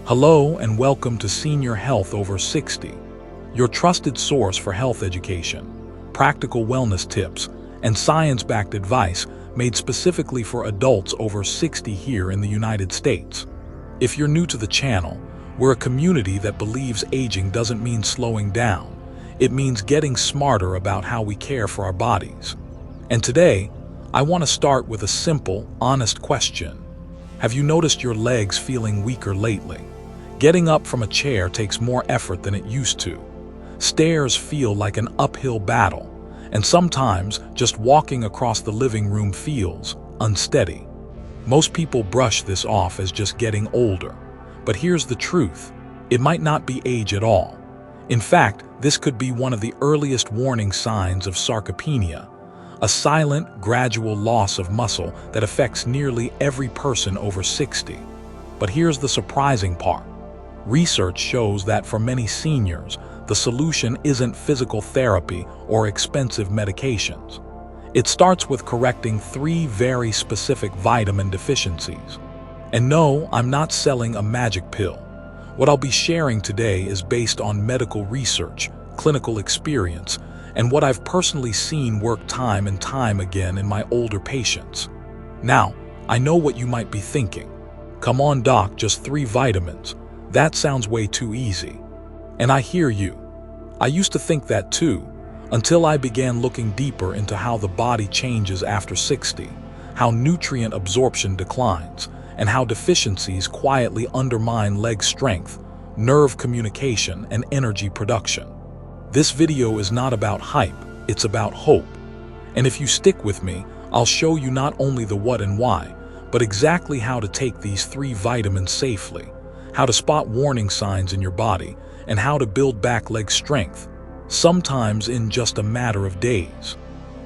Hello and welcome to Senior Health Over 60, your trusted source for health education, practical wellness tips, and science-backed advice made specifically for adults over 60 here in the United States. If you're new to the channel, we're a community that believes aging doesn't mean slowing down. It means getting smarter about how we care for our bodies. And today, I want to start with a simple, honest question. Have you noticed your legs feeling weaker lately? Getting up from a chair takes more effort than it used to. Stairs feel like an uphill battle, and sometimes just walking across the living room feels unsteady. Most people brush this off as just getting older, but here's the truth. It might not be age at all. In fact, this could be one of the earliest warning signs of sarcopenia, a silent, gradual loss of muscle that affects nearly every person over 60. But here's the surprising part. Research shows that for many seniors, the solution isn't physical therapy or expensive medications. It starts with correcting 3 very specific vitamin deficiencies. And no, I'm not selling a magic pill. What I'll be sharing today is based on medical research, clinical experience, and what I've personally seen work time and time again in my older patients. Now, I know what you might be thinking. Come on, doc, just 3 vitamins. That sounds way too easy. And I hear you. I used to think that too, until I began looking deeper into how the body changes after 60, how nutrient absorption declines, and how deficiencies quietly undermine leg strength, nerve communication, and energy production. This video is not about hype, it's about hope. And if you stick with me, I'll show you not only the what and why, but exactly how to take these 3 vitamins safely, how to spot warning signs in your body, and how to build back leg strength, sometimes in just a matter of days.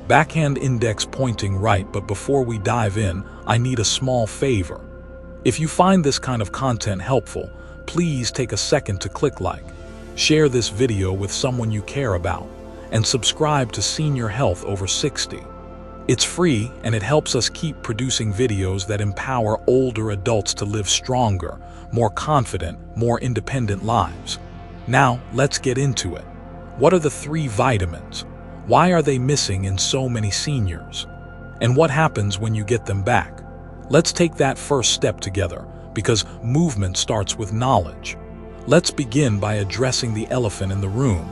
Backhand index pointing right, but before we dive in, I need a small favor. If you find this kind of content helpful, please take a second to click like, share this video with someone you care about, and subscribe to Senior Health Over 60. It's free and it helps us keep producing videos that empower older adults to live stronger, more confident, more independent lives. Now, let's get into it. What are the 3 vitamins? Why are they missing in so many seniors? And what happens when you get them back? Let's take that first step together, because movement starts with knowledge. Let's begin by addressing the elephant in the room.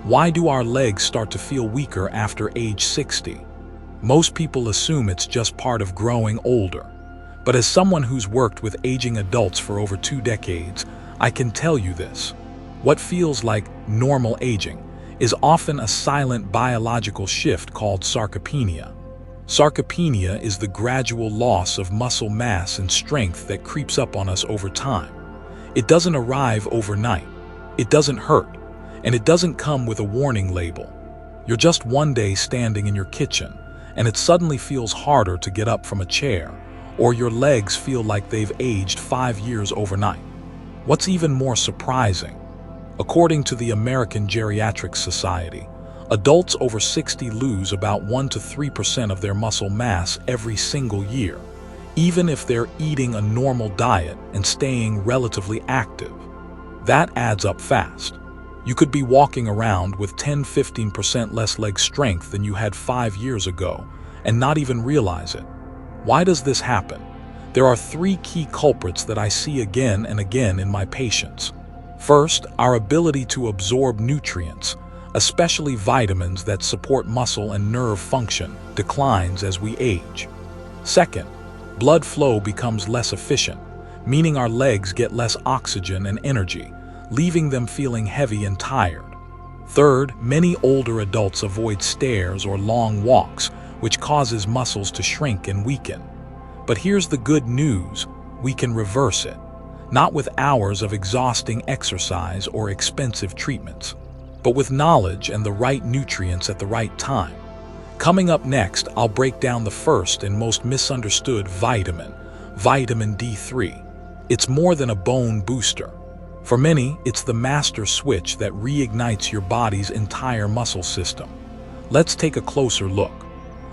Why do our legs start to feel weaker after age 60? Most people assume it's just part of growing older. But as someone who's worked with aging adults for over 2 decades, I can tell you this. What feels like normal aging is often a silent biological shift called sarcopenia. Sarcopenia is the gradual loss of muscle mass and strength that creeps up on us over time. It doesn't arrive overnight, it doesn't hurt, and it doesn't come with a warning label. You're just one day standing in your kitchen, and it suddenly feels harder to get up from a chair, or your legs feel like they've aged 5 years overnight. What's even more surprising, according to the American Geriatric Society, adults over 60 lose about 1 to 3% of their muscle mass every single year, even if they're eating a normal diet and staying relatively active. That adds up fast. You could be walking around with 10–15% less leg strength than you had 5 years ago and not even realize it. Why does this happen? There are 3 key culprits that I see again and again in my patients. First, our ability to absorb nutrients, especially vitamins that support muscle and nerve function, declines as we age. Second, blood flow becomes less efficient, meaning our legs get less oxygen and energy, leaving them feeling heavy and tired. Third, many older adults avoid stairs or long walks, which causes muscles to shrink and weaken. But here's the good news, we can reverse it. Not with hours of exhausting exercise or expensive treatments, but with knowledge and the right nutrients at the right time. Coming up next, I'll break down the first and most misunderstood vitamin, vitamin D3. It's more than a bone booster. For many, it's the master switch that reignites your body's entire muscle system. Let's take a closer look.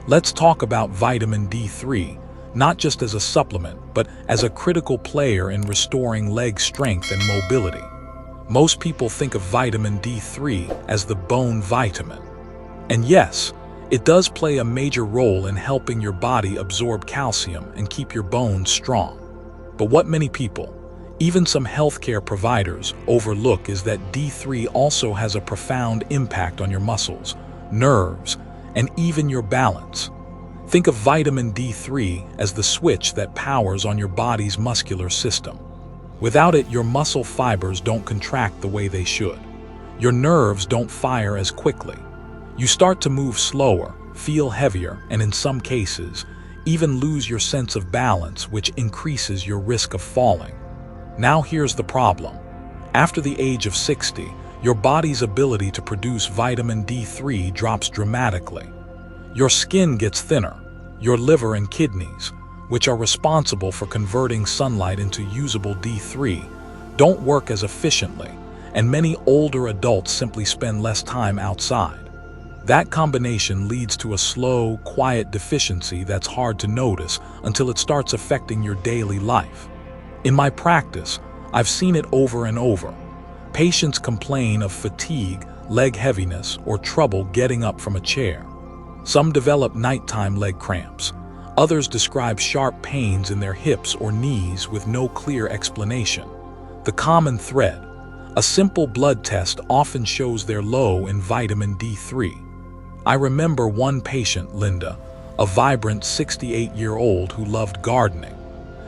Let's talk about vitamin D3, not just as a supplement, but as a critical player in restoring leg strength and mobility. Most people think of vitamin D3 as the bone vitamin. And yes, it does play a major role in helping your body absorb calcium and keep your bones strong. But what many people, even some healthcare providers, overlook is that D3 also has a profound impact on your muscles, nerves, and even your balance. Think of vitamin D3 as the switch that powers on your body's muscular system. Without it, your muscle fibers don't contract the way they should. Your nerves don't fire as quickly. You start to move slower, feel heavier, and in some cases, even lose your sense of balance, which increases your risk of falling. Now here's the problem. After the age of 60, your body's ability to produce vitamin D3 drops dramatically. Your skin gets thinner. Your liver and kidneys, which are responsible for converting sunlight into usable D3, don't work as efficiently, and many older adults simply spend less time outside. That combination leads to a slow, quiet deficiency that's hard to notice until it starts affecting your daily life. In my practice, I've seen it over and over. Patients complain of fatigue, leg heaviness, or trouble getting up from a chair. Some develop nighttime leg cramps. Others describe sharp pains in their hips or knees with no clear explanation. The common thread: a simple blood test often shows they're low in vitamin D3. I remember one patient, Linda, a vibrant 68-year-old who loved gardening.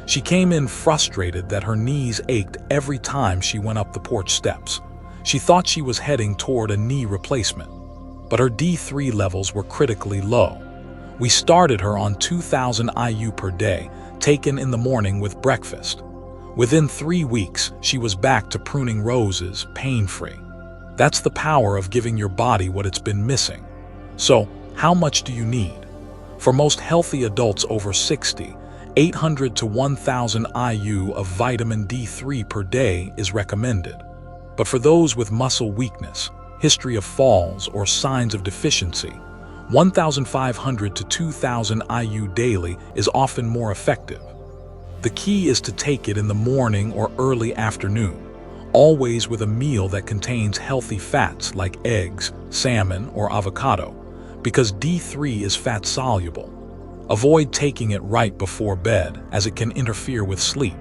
She came in frustrated that her knees ached every time she went up the porch steps. She thought she was heading toward a knee replacement, but her D3 levels were critically low. We started her on 2,000 IU per day, taken in the morning with breakfast. Within 3 weeks, she was back to pruning roses, pain-free. That's the power of giving your body what it's been missing. So, how much do you need? For most healthy adults over 60, 800 to 1,000 IU of vitamin D3 per day is recommended. But for those with muscle weakness, history of falls, or signs of deficiency, 1,500 to 2,000 IU daily is often more effective. The key is to take it in the morning or early afternoon, always with a meal that contains healthy fats like eggs, salmon, or avocado, because D3 is fat-soluble. Avoid taking it right before bed, as it can interfere with sleep.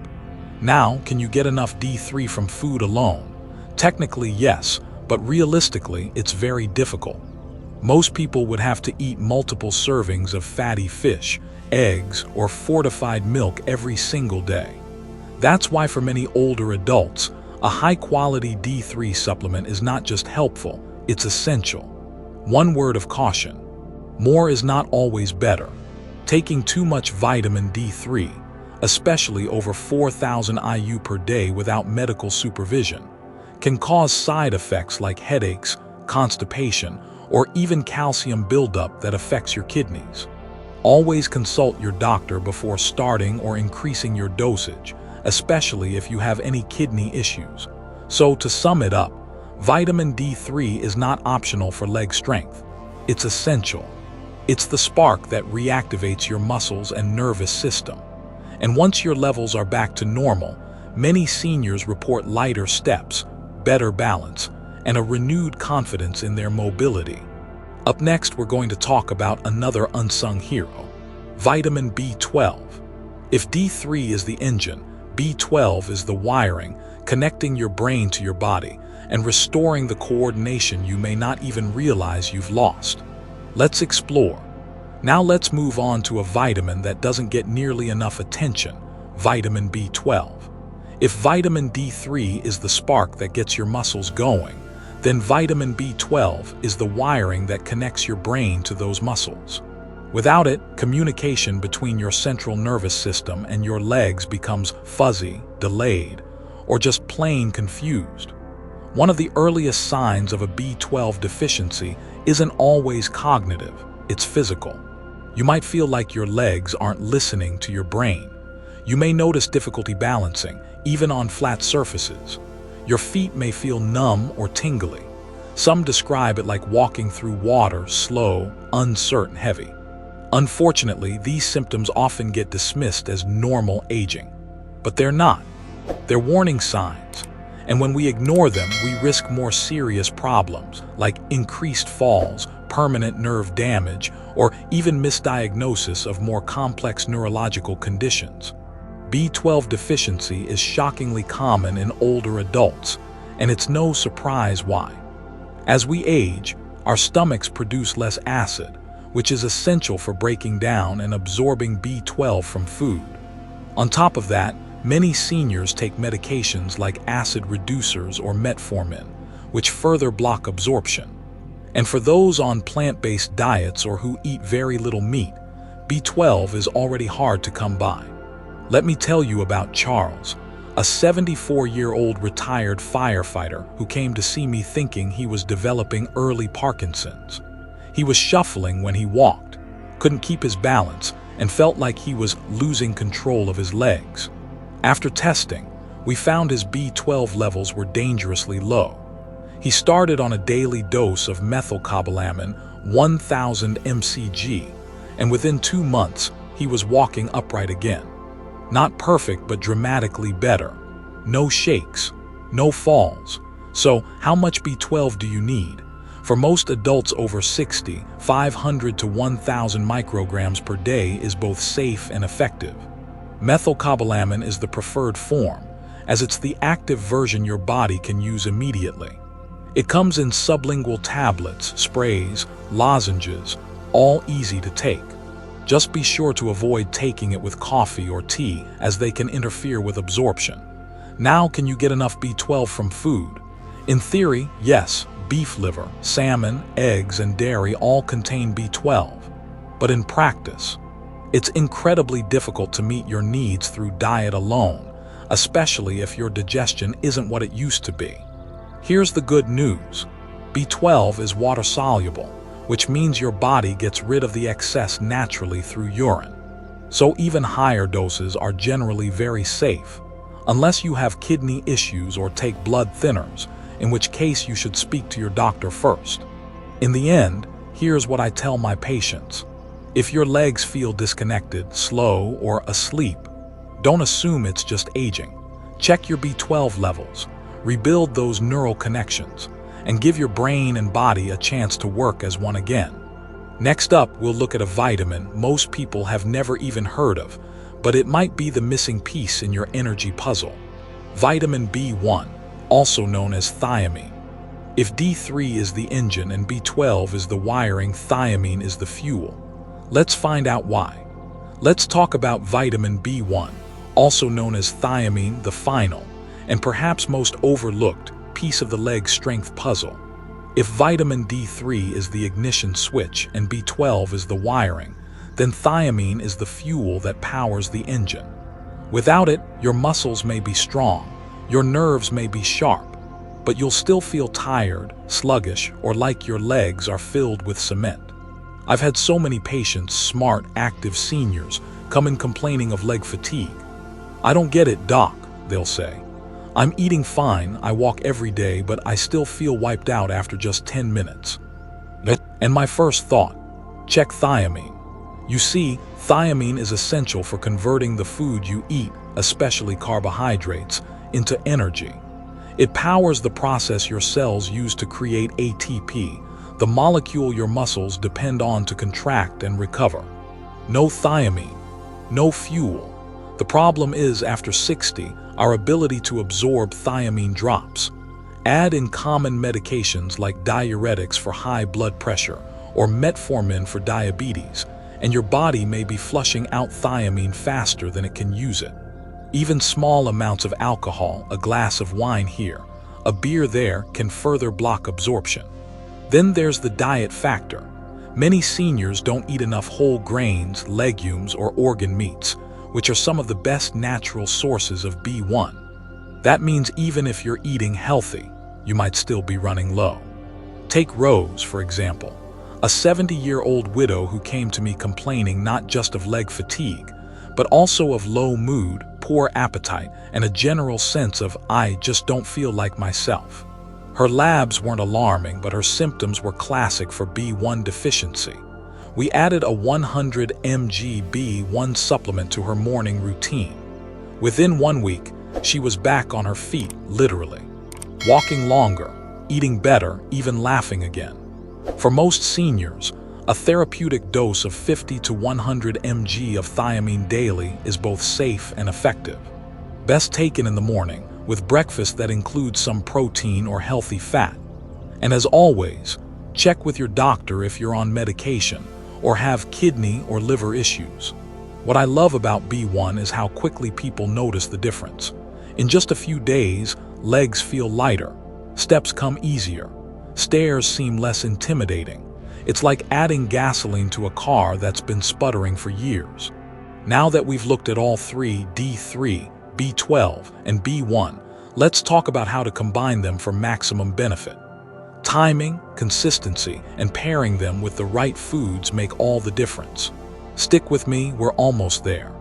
Now, can you get enough D3 from food alone? Technically, yes, but realistically, it's very difficult. Most people would have to eat multiple servings of fatty fish, eggs, or fortified milk every single day. That's why for many older adults, a high-quality D3 supplement is not just helpful, it's essential. One word of caution: more is not always better. Taking too much vitamin D3, especially over 4,000 IU per day without medical supervision, can cause side effects like headaches, constipation, or even calcium buildup that affects your kidneys. Always consult your doctor before starting or increasing your dosage, especially if you have any kidney issues. So to sum it up, vitamin D3 is not optional for leg strength. It's essential. It's the spark that reactivates your muscles and nervous system. And once your levels are back to normal, many seniors report lighter steps, better balance, and a renewed confidence in their mobility. Up next, we're going to talk about another unsung hero: vitamin B12. If D3 is the engine, B12 is the wiring, connecting your brain to your body and restoring the coordination you may not even realize you've lost. Let's explore. Now let's move on to a vitamin that doesn't get nearly enough attention: vitamin B12. If vitamin D3 is the spark that gets your muscles going, then vitamin B12 is the wiring that connects your brain to those muscles. Without it, communication between your central nervous system and your legs becomes fuzzy, delayed, or just plain confused. One of the earliest signs of a B12 deficiency isn't always cognitive, it's physical. You might feel like your legs aren't listening to your brain. You may notice difficulty balancing, even on flat surfaces. Your feet may feel numb or tingly. Some describe it like walking through water, slow, uncertain, heavy. Unfortunately, these symptoms often get dismissed as normal aging. But they're not. They're warning signs. And when we ignore them, we risk more serious problems like increased falls, permanent nerve damage, or even misdiagnosis of more complex neurological conditions. B12 deficiency is shockingly common in older adults, and it's no surprise why. As we age, our stomachs produce less acid, which is essential for breaking down and absorbing B12 from food. On top of that, many seniors take medications like acid reducers or metformin, which further block absorption. And for those on plant-based diets or who eat very little meat, B12 is already hard to come by. Let me tell you about Charles, a 74-year-old retired firefighter who came to see me thinking he was developing early Parkinson's. He was shuffling when he walked, couldn't keep his balance, and felt like he was losing control of his legs. After testing, we found his B12 levels were dangerously low. He started on a daily dose of methylcobalamin, 1000 mcg, and within 2 months, he was walking upright again. Not perfect, but dramatically better. No shakes, no falls. So, how much B12 do you need? For most adults over 60, 500 to 1,000 micrograms per day is both safe and effective. Methylcobalamin is the preferred form, as it's the active version your body can use immediately. It comes in sublingual tablets, sprays, lozenges, all easy to take. Just be sure to avoid taking it with coffee or tea, as they can interfere with absorption. Now, can you get enough B12 from food? In theory, yes, beef liver, salmon, eggs, and dairy all contain B12. But in practice, it's incredibly difficult to meet your needs through diet alone, especially if your digestion isn't what it used to be. Here's the good news. B12 is water-soluble, which means your body gets rid of the excess naturally through urine. So even higher doses are generally very safe, unless you have kidney issues or take blood thinners, in which case you should speak to your doctor first. In the end, here's what I tell my patients. If your legs feel disconnected, slow, or asleep, don't assume it's just aging. Check your B12 levels, rebuild those neural connections, and give your brain and body a chance to work as one again. Next up, we'll look at a vitamin most people have never even heard of, but it might be the missing piece in your energy puzzle. Vitamin B1, also known as thiamine. If D3 is the engine and B12 is the wiring, thiamine is the fuel. Let's find out why. Let's talk about vitamin B1, also known as thiamine, the final, and perhaps most overlooked, piece of the leg strength puzzle. If vitamin D3 is the ignition switch and B12 is the wiring, then thiamine is the fuel that powers the engine. Without it, your muscles may be strong, your nerves may be sharp, but you'll still feel tired, sluggish, or like your legs are filled with cement. I've had so many patients, smart, active seniors, come in complaining of leg fatigue. "I don't get it, doc," they'll say. "I'm eating fine, I walk every day, but I still feel wiped out after just 10 minutes. And my first thought, check thiamine. You see, thiamine is essential for converting the food you eat, especially carbohydrates, into energy. It powers the process your cells use to create ATP, the molecule your muscles depend on to contract and recover. No thiamine, no fuel. The problem is, after 60, our ability to absorb thiamine drops. Add in common medications like diuretics for high blood pressure or metformin for diabetes, and your body may be flushing out thiamine faster than it can use it. Even small amounts of alcohol, a glass of wine here, a beer there, can further block absorption. Then there's the diet factor. Many seniors don't eat enough whole grains, legumes, or organ meats, which are some of the best natural sources of B1. That means even if you're eating healthy, you might still be running low. Take Rose, for example, a 70-year-old widow who came to me complaining not just of leg fatigue, but also of low mood, poor appetite, and a general sense of, "I just don't feel like myself." Her labs weren't alarming, but her symptoms were classic for B1 deficiency. We added a 100 mg B1 supplement to her morning routine. Within 1 week, she was back on her feet, literally. Walking longer, eating better, even laughing again. For most seniors, a therapeutic dose of 50 to 100 mg of thiamine daily is both safe and effective. Best taken in the morning, with breakfast that includes some protein or healthy fat. And as always, check with your doctor if you're on medication or have kidney or liver issues. What I love about B1 is how quickly people notice the difference. In just a few days, legs feel lighter, steps come easier, stairs seem less intimidating. It's like adding gasoline to a car that's been sputtering for years. Now that we've looked at all three, D3, B12, and B1, let's talk about how to combine them for maximum benefit. Timing, consistency, and pairing them with the right foods make all the difference. Stick with me, we're almost there.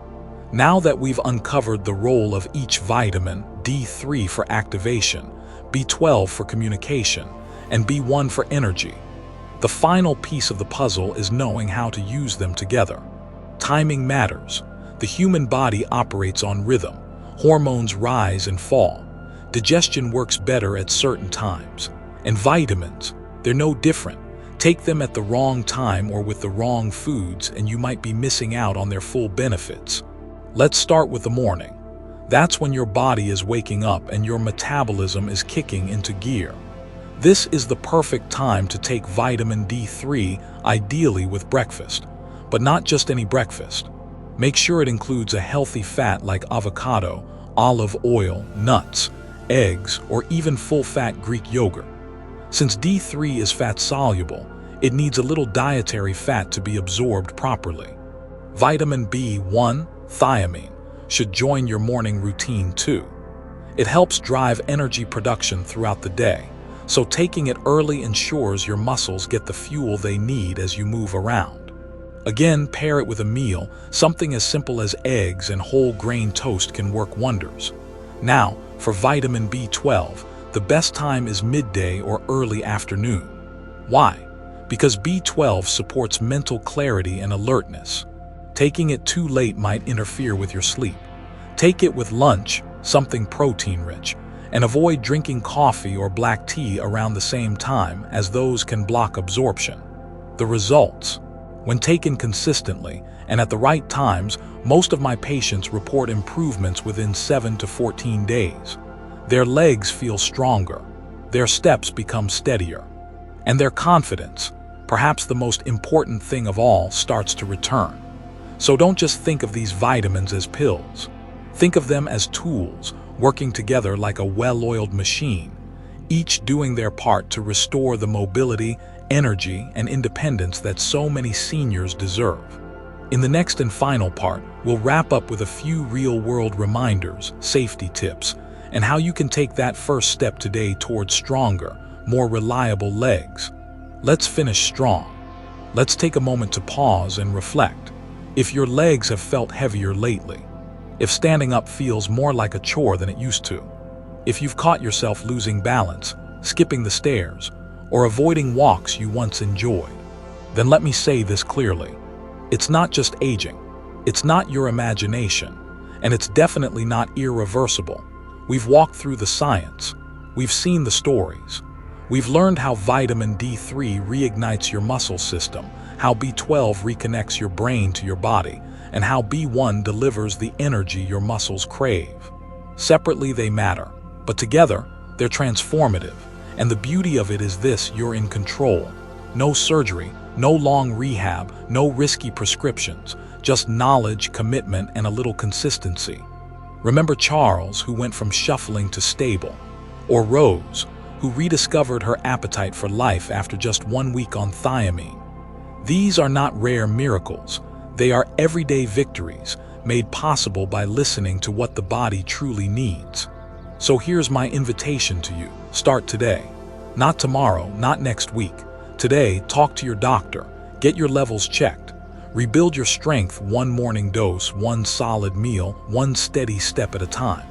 Now that we've uncovered the role of each vitamin, D3 for activation, B12 for communication, and B1 for energy, the final piece of the puzzle is knowing how to use them together. Timing matters. The human body operates on rhythm. Hormones rise and fall. Digestion works better at certain times. And vitamins, they're no different. Take them at the wrong time or with the wrong foods and you might be missing out on their full benefits. Let's start with the morning. That's when your body is waking up and your metabolism is kicking into gear. This is the perfect time to take vitamin D3, ideally with breakfast. But not just any breakfast. Make sure it includes a healthy fat like avocado, olive oil, nuts, eggs, or even full-fat Greek yogurt. Since D3 is fat-soluble, it needs a little dietary fat to be absorbed properly. Vitamin B1, thiamine, should join your morning routine too. It helps drive energy production throughout the day, so taking it early ensures your muscles get the fuel they need as you move around. Again, pair it with a meal. Something as simple as eggs and whole grain toast can work wonders. Now, for vitamin B12, the best time is midday or early afternoon. Why? Because B12 supports mental clarity and alertness. Taking it too late might interfere with your sleep. Take it with lunch, something protein-rich, and avoid drinking coffee or black tea around the same time, as those can block absorption. The results? When taken consistently and at the right times, most of my patients report improvements within 7 to 14 days. Their legs feel stronger, their steps become steadier, and their confidence, perhaps the most important thing of all, starts to return. So don't just think of these vitamins as pills. Think of them as tools, working together like a well-oiled machine, each doing their part to restore the mobility, energy, and independence that so many seniors deserve. In the next and final part, we'll wrap up with a few real-world reminders, safety tips, and how you can take that first step today towards stronger, more reliable legs. Let's finish strong. Let's take a moment to pause and reflect. If your legs have felt heavier lately, if standing up feels more like a chore than it used to, if you've caught yourself losing balance, skipping the stairs, or avoiding walks you once enjoyed, then let me say this clearly. It's not just aging, it's not your imagination, and it's definitely not irreversible. We've walked through the science, we've seen the stories, we've learned how vitamin D3 reignites your muscle system, how B12 reconnects your brain to your body, and how B1 delivers the energy your muscles crave. Separately they matter, but together they're transformative, and the beauty of it is this: you're in control. No surgery, no long rehab, no risky prescriptions, just knowledge, commitment, and a little consistency. Remember Charles, who went from shuffling to stable, or Rose, who rediscovered her appetite for life after just 1 week on thiamine. These are not rare miracles. They are everyday victories made possible by listening to what the body truly needs. So here's my invitation to you. Start today. Not tomorrow, not next week. Today, talk to your doctor. Get your levels checked. Rebuild your strength, one morning dose, one solid meal, one steady step at a time.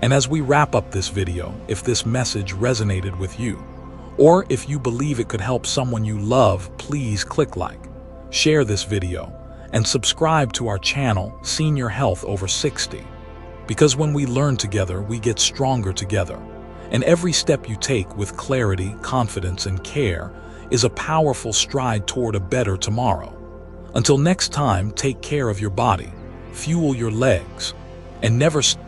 And as we wrap up this video, if this message resonated with you, or if you believe it could help someone you love, please click like. Share this video and subscribe to our channel, Senior Health Over 60. Because when we learn together, we get stronger together. And every step you take with clarity, confidence, and care is a powerful stride toward a better tomorrow. Until next time, take care of your body, fuel your legs, and never stop